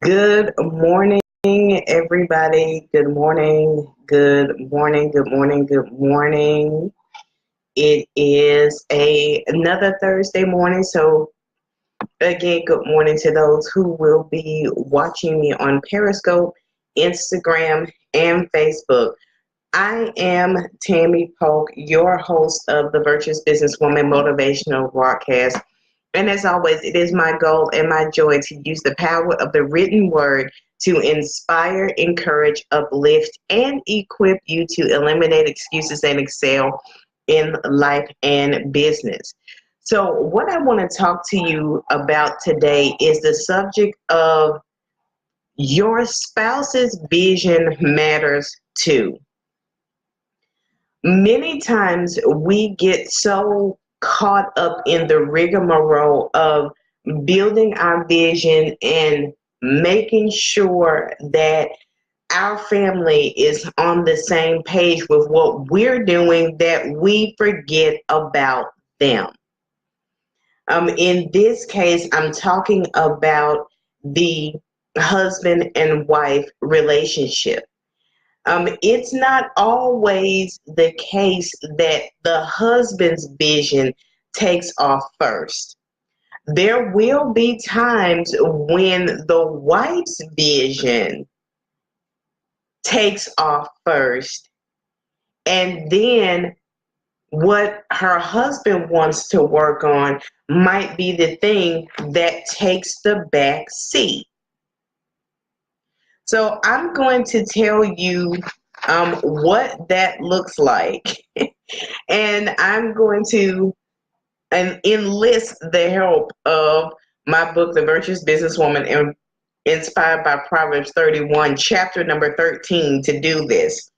Good morning, everybody. Good morning. Good morning. Good morning. Good morning. It is another Thursday morning. So again, good morning to those who will be watching me on Periscope, Instagram, and Facebook. I am Tammy Polk, your host of the Virtuous Business Woman Motivational Broadcast. And as always, it is my goal and my joy to use the power of the written word to inspire, encourage, uplift, and equip you to eliminate excuses and excel in life and business. So, what I want to talk to you about today is the subject of your spouse's vision matters too. Many times we get so caught up in the rigmarole of building our vision and making sure that our family is on the same page with what we're doing that we forget about them. In this case, I'm talking about the husband and wife relationship. It's not always the case that the husband's vision takes off first. There will be times when the wife's vision takes off first, and then what her husband wants to work on might be the thing that takes the back seat. So I'm going to tell you what that looks like. And I'm going to enlist the help of my book, The Virtuous Business Woman, inspired by Proverbs 31, chapter number 13, to do this.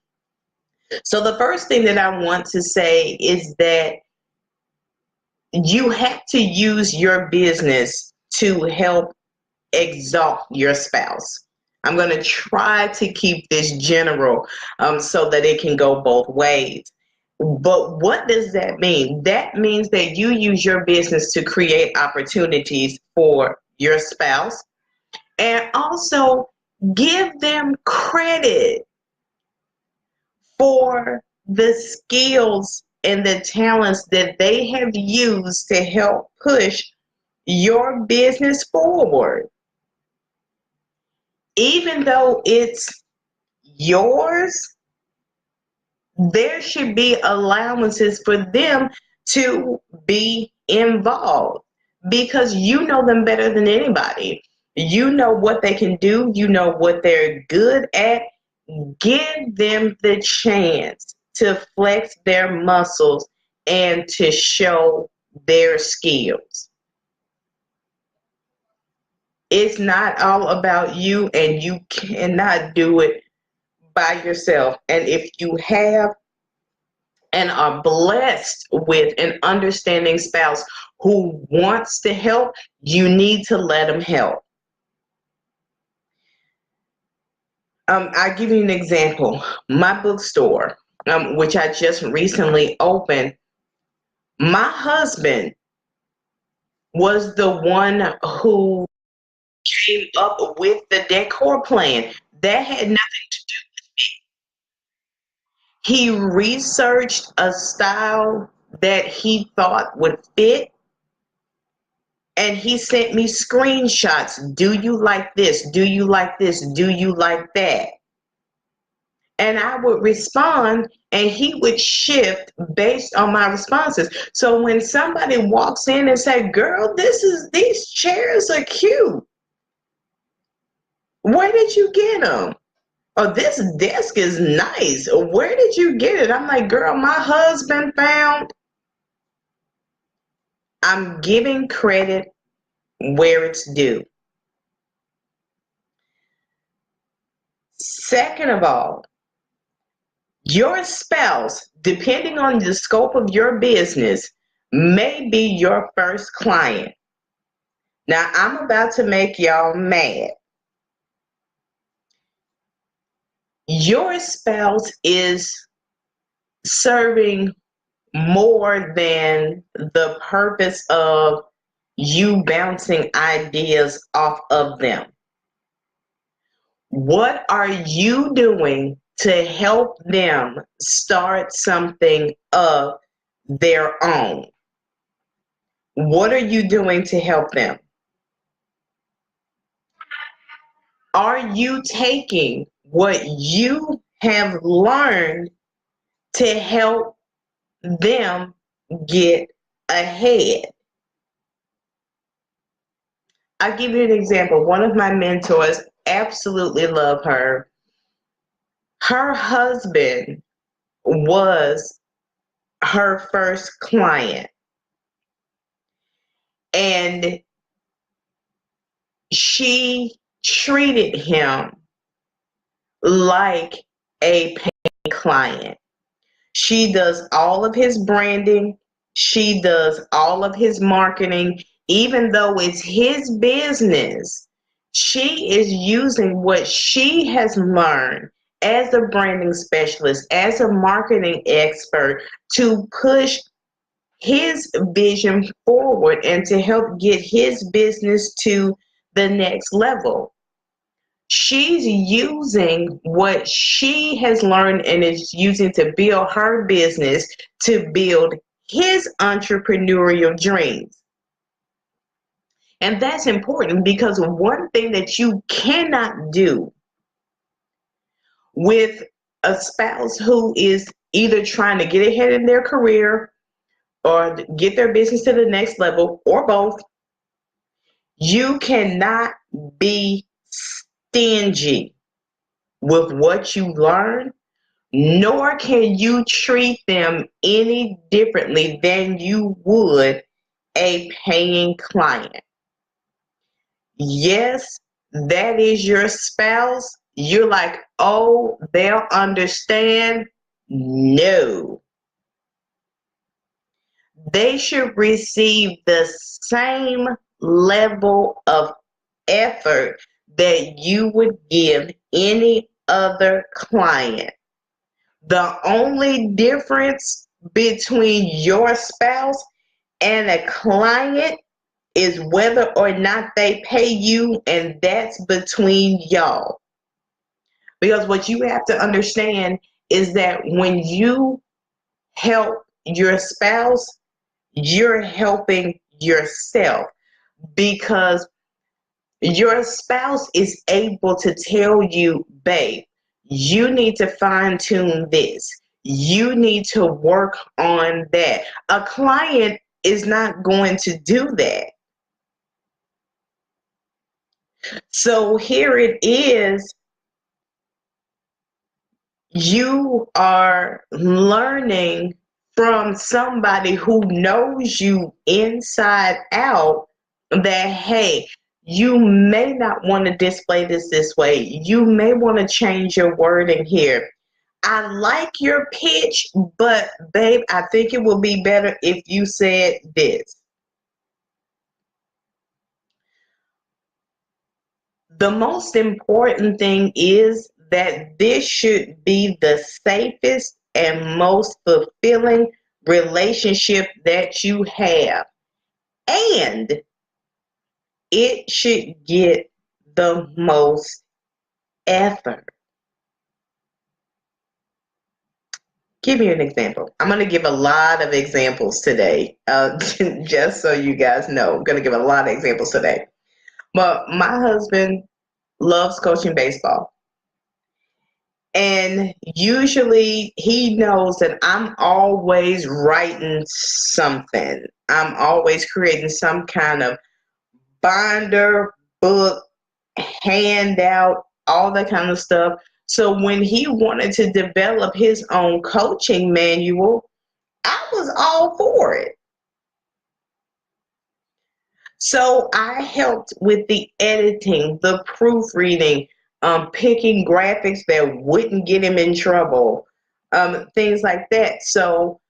So the first thing that I want to say is that you have to use your business to help exalt your spouse. I'm going to try to keep this general so that it can go both ways. But what does that mean? That means that you use your business to create opportunities for your spouse and also give them credit for the skills and the talents that they have used to help push your business forward. Even though it's yours, there should be allowances for them to be involved because you know them better than anybody. You know what they can do, you know what they're good at. Give them the chance to flex their muscles and to show their skills. It's not all about you, and you cannot do it by yourself. And if you have and are blessed with an understanding spouse who wants to help, you need to let them help. I'll give you an example. My bookstore, which I just recently opened, my husband was the one who came up with the decor plan. That had nothing to do. He researched a style that he thought would fit, and he sent me screenshots. Do you like this? Do you like this? Do you like that? And I would respond, and he would shift based on my responses. So when somebody walks in and say, "Girl, these chairs are cute. Where did you get them?" "Oh, this desk is nice. Where did you get it?" I'm like, "Girl, my husband found." I'm giving credit where it's due. Second of all, your spouse, depending on the scope of your business, may be your first client. Now, I'm about to make y'all mad. Your spouse is serving more than the purpose of you bouncing ideas off of them. What are you doing to help them start something of their own? What are you doing to help them? Are you taking what you have learned to help them get ahead? I'll give you an example. One of my mentors, absolutely love her. Her husband was her first client, and she treated him like a paying client. She does all of his branding. She does all of his marketing. Even though it's his business, she is using what she has learned as a branding specialist, as a marketing expert, to push his vision forward and to help get his business to the next level. She's using what she has learned and is using to build her business to build his entrepreneurial dreams. And that's important because one thing that you cannot do with a spouse who is either trying to get ahead in their career or get their business to the next level or both, you cannot be stingy with what you learn, nor can you treat them any differently than you would a paying client. Yes, that is your spouse. You're like, oh, they'll understand. No. They should receive the same level of effort that you would give any other client. The only difference between your spouse and a client is whether or not they pay you, and that's between y'all. Because what you have to understand is that when you help your spouse, you're helping yourself, because your spouse is able to tell you, babe, you need to fine tune this. You need to work on that. A client is not going to do that. So here it is. You are learning from somebody who knows you inside out that, hey, you may not want to display this way. You may want to change your wording here. I like your pitch, but babe, I think it would be better if you said this. The most important thing is that this should be the safest and most fulfilling relationship that you have. And it should get the most effort. Give you an example. I'm going to give a lot of examples today, just so you guys know. I'm going to give a lot of examples today. But my husband loves coaching baseball. And usually he knows that I'm always writing something. I'm always creating some kind of binder, book, handout, all that kind of stuff. So when he wanted to develop his own coaching manual, I was all for it. So I helped with the editing, the proofreading, picking graphics that wouldn't get him in trouble, things like that. So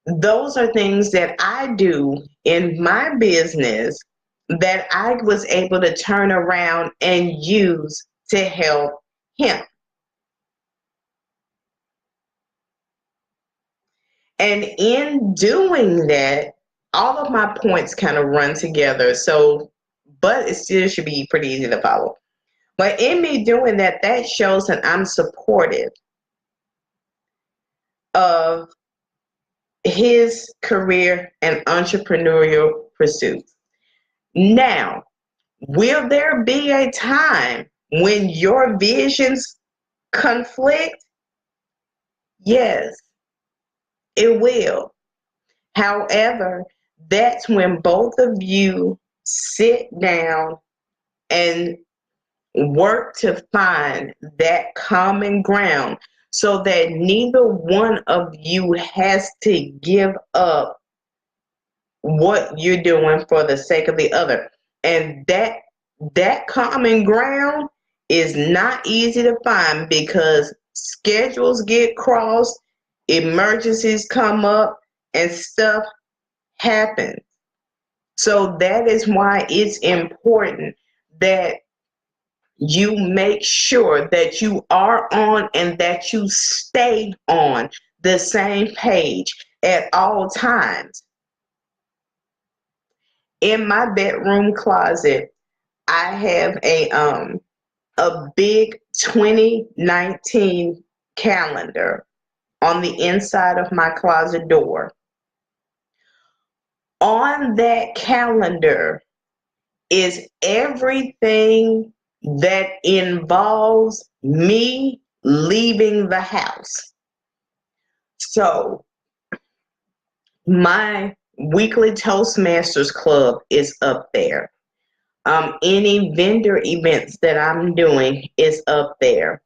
those are things that I do in my business that I was able to turn around and use to help him. And in doing that, all of my points kind of run together. So, but it still should be pretty easy to follow. But in me doing that, that shows that I'm supportive of his career and entrepreneurial pursuits. Now, will there be a time when your visions conflict? Yes, it will. However, that's when both of you sit down and work to find that common ground so that neither one of you has to give up what you're doing for the sake of the other. And that common ground is not easy to find because schedules get crossed, emergencies come up, and stuff happens. So that is why it's important that you make sure that you are on and that you stay on the same page at all times. In my bedroom closet, I have a big 2019 calendar on the inside of my closet door. On that calendar is everything that involves me leaving the house. So my weekly Toastmasters club is up there. Any vendor events that I'm doing is up there.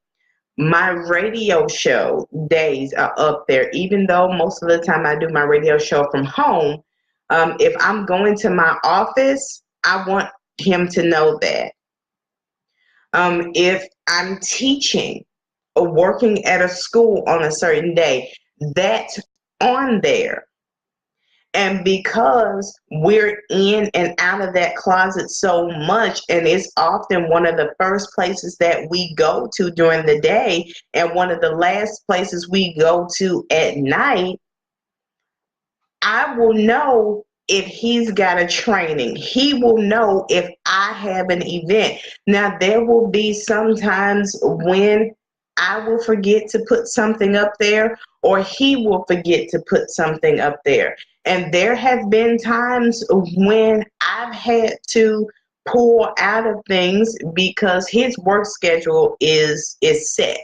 My radio show days are up there, even though most of the time I do my radio show from home. If I'm going to my office, I want him to know that. If I'm teaching or working at a school on a certain day, that's on there. And because we're in and out of that closet so much, and it's often one of the first places that we go to during the day and one of the last places we go to at night, I will know if he's got a training. He will know if I have an event. Now, there will be sometimes when I will forget to put something up there, or he will forget to put something up there. And there have been times when I've had to pull out of things because his work schedule is set.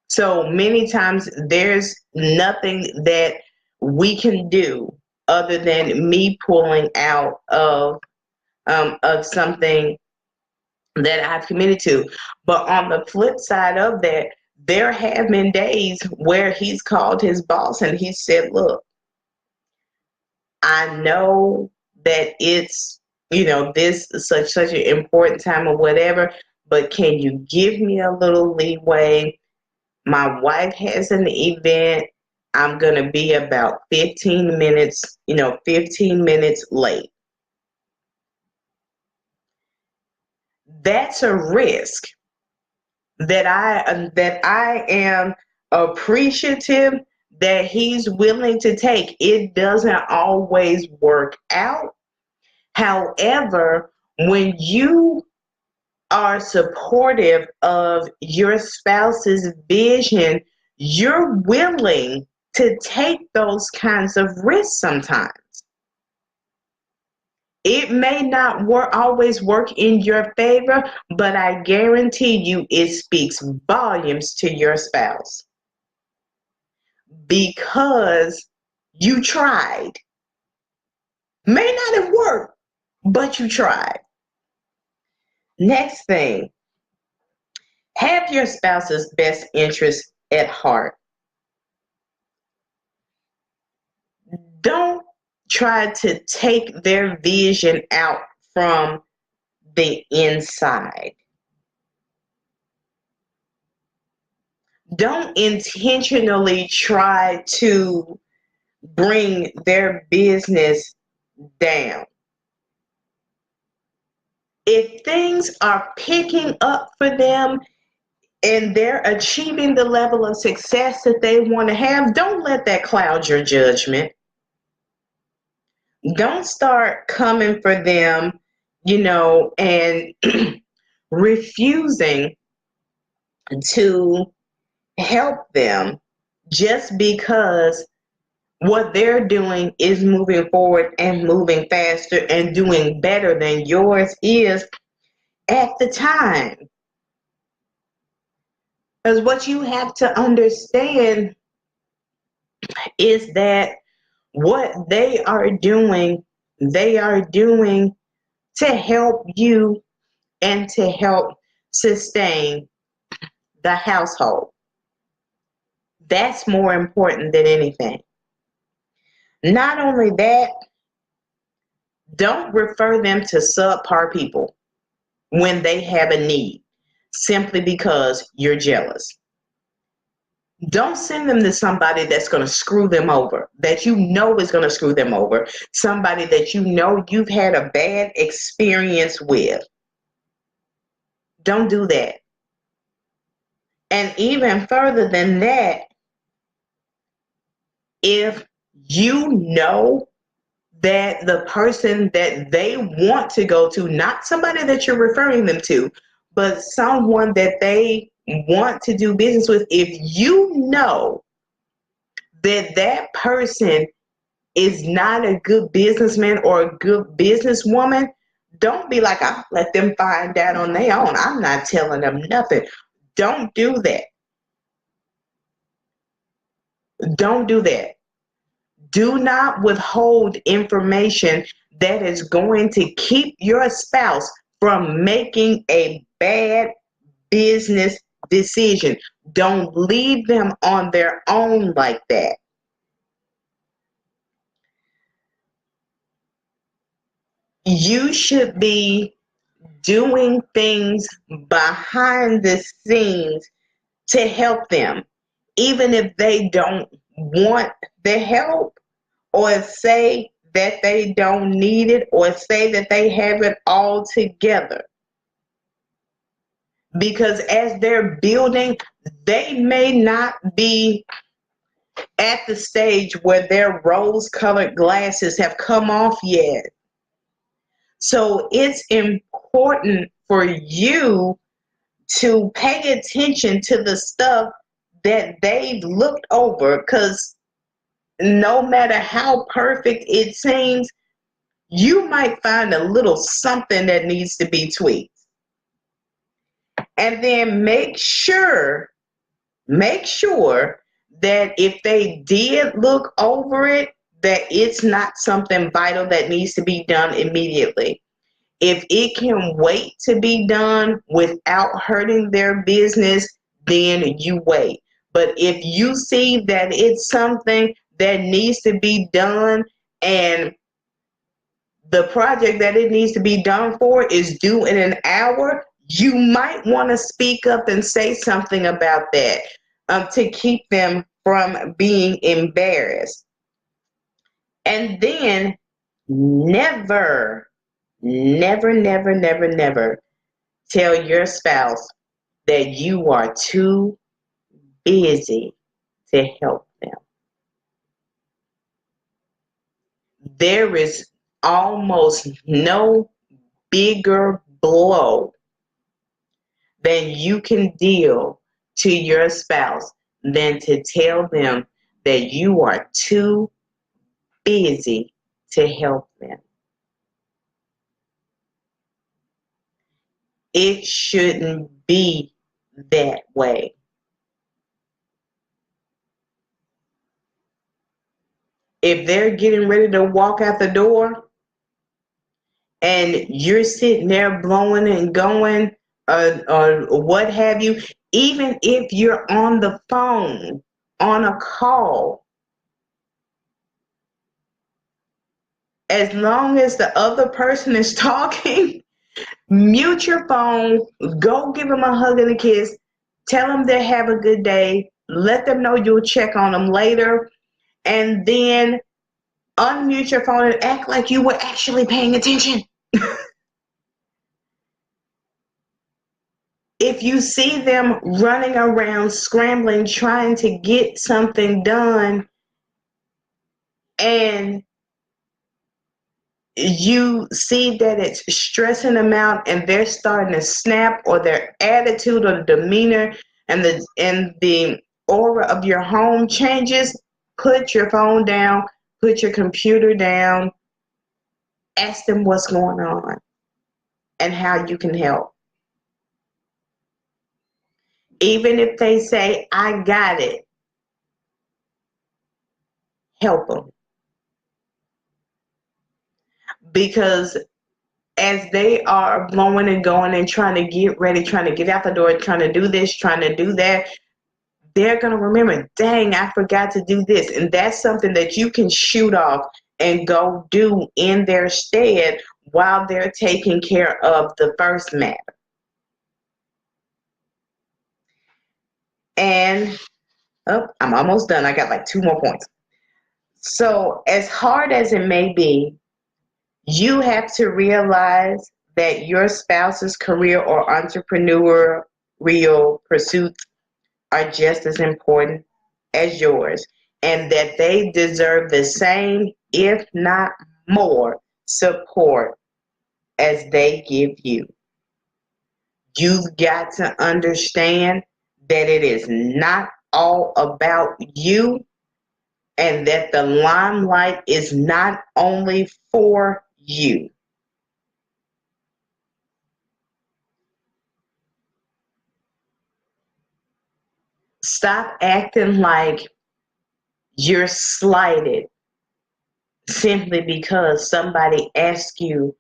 So many times there's nothing that we can do other than me pulling out of something that I've committed to. But on the flip side of that, there have been days where he's called his boss and he said, "Look, I know that it's, this is such an important time or whatever, but can you give me a little leeway? My wife has an event. I'm going to be about 15 minutes, 15 minutes late." That's a risk that I am appreciative that he's willing to take. It doesn't always work out. However, when you are supportive of your spouse's vision, you're willing to take those kinds of risks sometimes. It may not always work in your favor, but I guarantee you it speaks volumes to your spouse because you tried. May not have worked, but you tried. Next thing, have your spouse's best interest at heart. Don't try to take their vision out from the inside. Don't intentionally try to bring their business down. If things are picking up for them and they're achieving the level of success that they want to have, don't let that cloud your judgment. Don't start coming for them, and refusing to help them just because what they're doing is moving forward and moving faster and doing better than yours is at the time. Because what you have to understand is that what they are doing to help you and to help sustain the household. That's more important than anything. Not only that, don't refer them to subpar people when they have a need simply because you're jealous. Don't send them to somebody that's going to screw them over, that you know is going to screw them over, somebody that you know you've had a bad experience with. Don't do that. And even further than that, if you know that the person that they want to go to, not somebody that you're referring them to, but someone that they want to do business with, if you know that that person is not a good businessman or a good businesswoman, don't be like, I'll let them find out on their own. I'm not telling them nothing. Don't do that. Don't do that. Do not withhold information that is going to keep your spouse from making a bad business decision. Don't leave them on their own like that. You should be doing things behind the scenes to help them, even if they don't want the help, or say that they don't need it, or say that they have it all together. Because as they're building, they may not be at the stage where their rose-colored glasses have come off yet. So it's important for you to pay attention to the stuff that they've looked over, because no matter how perfect it seems, you might find a little something that needs to be tweaked. And then make sure that if they did look over it, that it's not something vital that needs to be done immediately. If it can wait to be done without hurting their business, then you wait. But if you see that it's something that needs to be done, and the project that it needs to be done for is due in an hour, you might want to speak up and say something about that, to keep them from being embarrassed. And then never, never, never, never, never tell your spouse that you are too busy to help them. There is almost no bigger blow than you can deal to your spouse than to tell them that you are too busy to help them. It shouldn't be that way. If they're getting ready to walk out the door and you're sitting there blowing and going, or what have you, even if you're on the phone, on a call, as long as the other person is talking, mute your phone, go give them a hug and a kiss, tell them they have a good day, let them know you'll check on them later, and then unmute your phone and act like you were actually paying attention. If you see them running around, scrambling, trying to get something done, and you see that it's stressing them out and they're starting to snap, or their attitude or demeanor and the aura of your home changes, put your phone down, put your computer down, ask them what's going on and how you can help. Even if they say, I got it, help them. Because as they are blowing and going and trying to get ready, trying to get out the door, trying to do this, trying to do that, they're going to remember, dang, I forgot to do this. And that's something that you can shoot off and go do in their stead while they're taking care of the first matter. And I'm almost done. I got like 2 more points. So as hard as it may be, you have to realize that your spouse's career or entrepreneurial pursuits are just as important as yours, and that they deserve the same, if not more, support as they give you. You've got to understand that it is not all about you, and that the limelight is not only for you. Stop acting like you're slighted simply because somebody asks you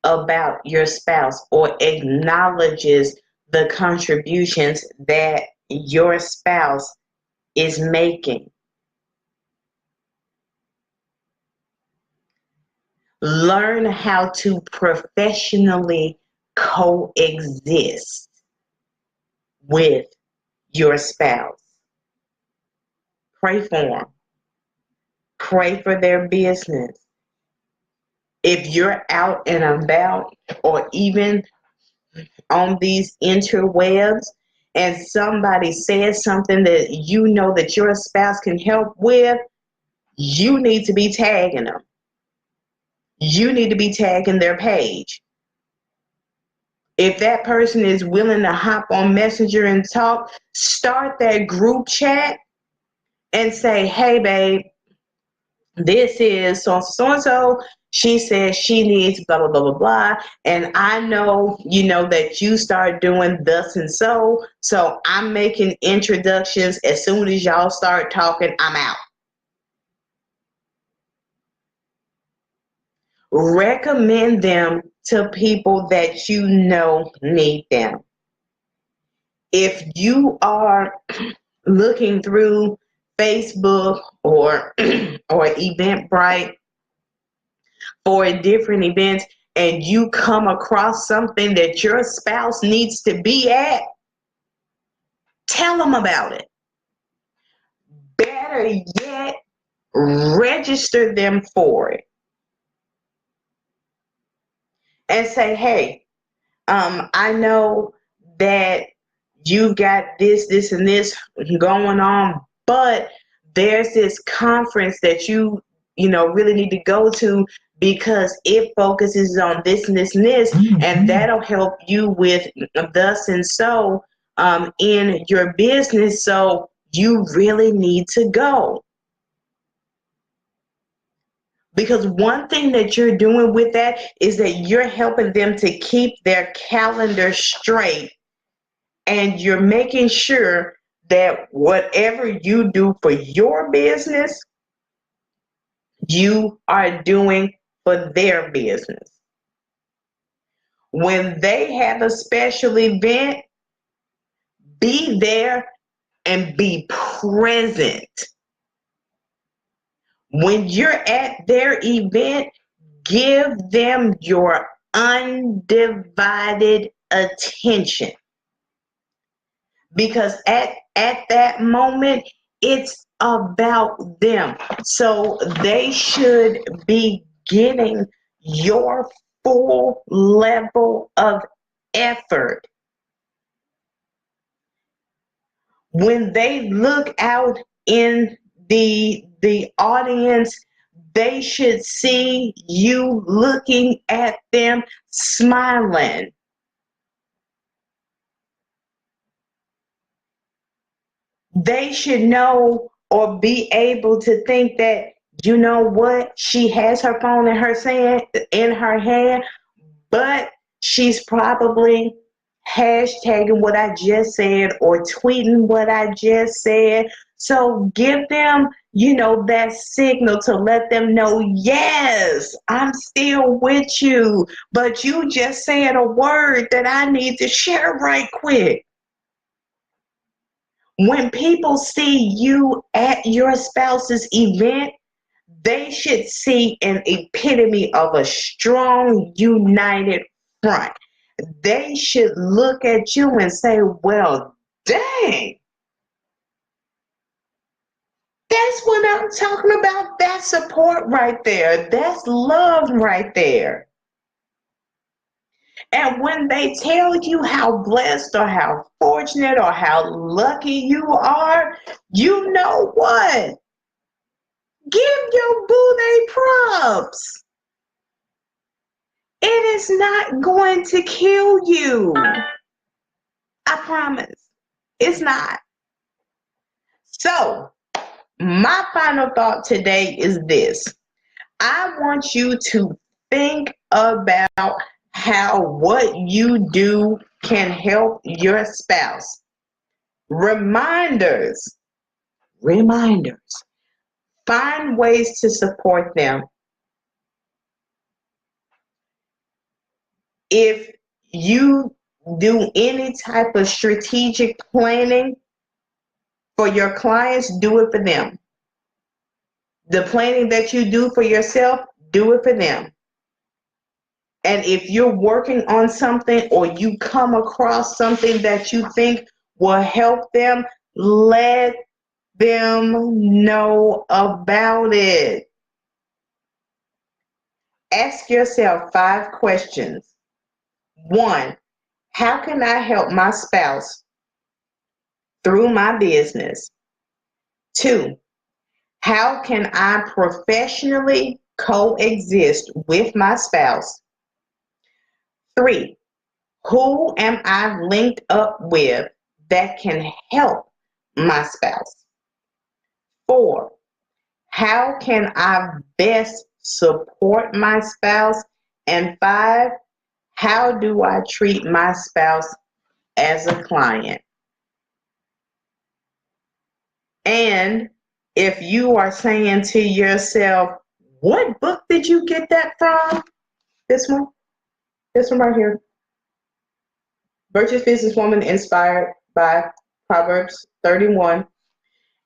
about your spouse or acknowledges the contributions that your spouse is making. Learn how to professionally coexist with your spouse. Pray for them. Pray for their business. If you're out and about, or even on these interwebs, and somebody says something that you know that your spouse can help with, you need to be tagging them. You need to be tagging their page. If that person is willing to hop on Messenger and talk, start that group chat and say, hey, babe, this is so-and-so. She says she needs blah, blah, blah, blah, blah. And I know, that you start doing thus and so. So I'm making introductions. As soon as y'all start talking, I'm out. Recommend them to people that you know need them. If you are looking through Facebook or Eventbrite for different events, and you come across something that your spouse needs to be at, tell them about it. Better yet, register them for it. And say, hey, I know that you got this, and this going on, but there's this conference that you really need to go to, because it focuses on this and this and this, and that'll help you with thus and so in your business. So you really need to go. Because one thing that you're doing with that is that you're helping them to keep their calendar straight, and you're making sure that whatever you do for your business, you are doing for their business. When they have a special event, be there and be present. When you're at their event, give them your undivided attention. Because at that moment, it's about them. So they should be getting your full level of effort. When they look out in the audience, They should see you looking at them smiling. They should know or be able to think that, you know what, she has her phone in her hand, but she's probably hashtagging what I just said or tweeting what I just said. So give them, that signal to let them know, yes, I'm still with you, but you just said a word that I need to share right quick. When people see you at your spouse's event, they should see an epitome of a strong, united front. They should look at you and say, well, dang, that's what I'm talking about. That's support right there. That's love right there. And when they tell you how blessed or how fortunate or how lucky you are, you know what? Give your boo they props. It is not going to kill you. I promise. It's not. So, my final thought today is this. I want you to think about how what you do can help your spouse. Reminders. Find ways to support them. If you do any type of strategic planning for your clients, do it for them. The planning that you do for yourself, do it for them. And if you're working on something or you come across something that you think will help them, let them know about it. Ask yourself 5 questions. 1, how can I help my spouse through my business? 2, how can I professionally coexist with my spouse? 3, who am I linked up with that can help my spouse? 4, how can I best support my spouse? And 5, how do I treat my spouse as a client? And if you are saying to yourself, what book did you get that from? This one right here. Virtuous Business Woman, inspired by Proverbs 31.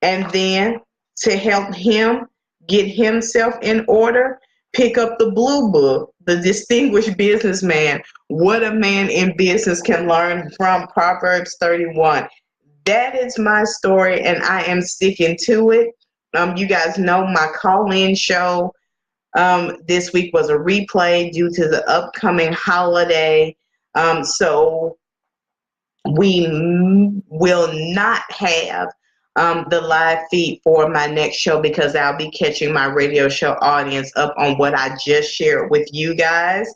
And then to help him get himself in order, pick up the blue book, The Distinguished Businessman, What a Man in Business Can Learn from Proverbs 31. That is my story, and I am sticking to it. You guys know my call-in show this week was a replay due to the upcoming holiday. So we will not have the live feed for my next show because I'll be catching my radio show audience up on what I just shared with you guys.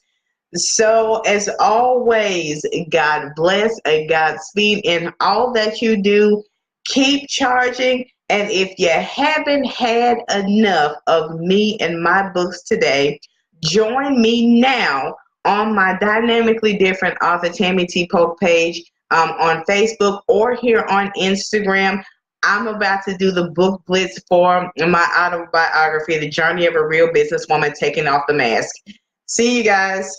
So as always, God bless and Godspeed in all that you do. Keep charging. And if you haven't had enough of me and my books today, join me now on my Dynamically Different author Tammy T. Pope page on Facebook or here on Instagram. I'm about to do the book blitz for my autobiography, The Journey of a Real Businesswoman Taking Off the Mask. See you guys.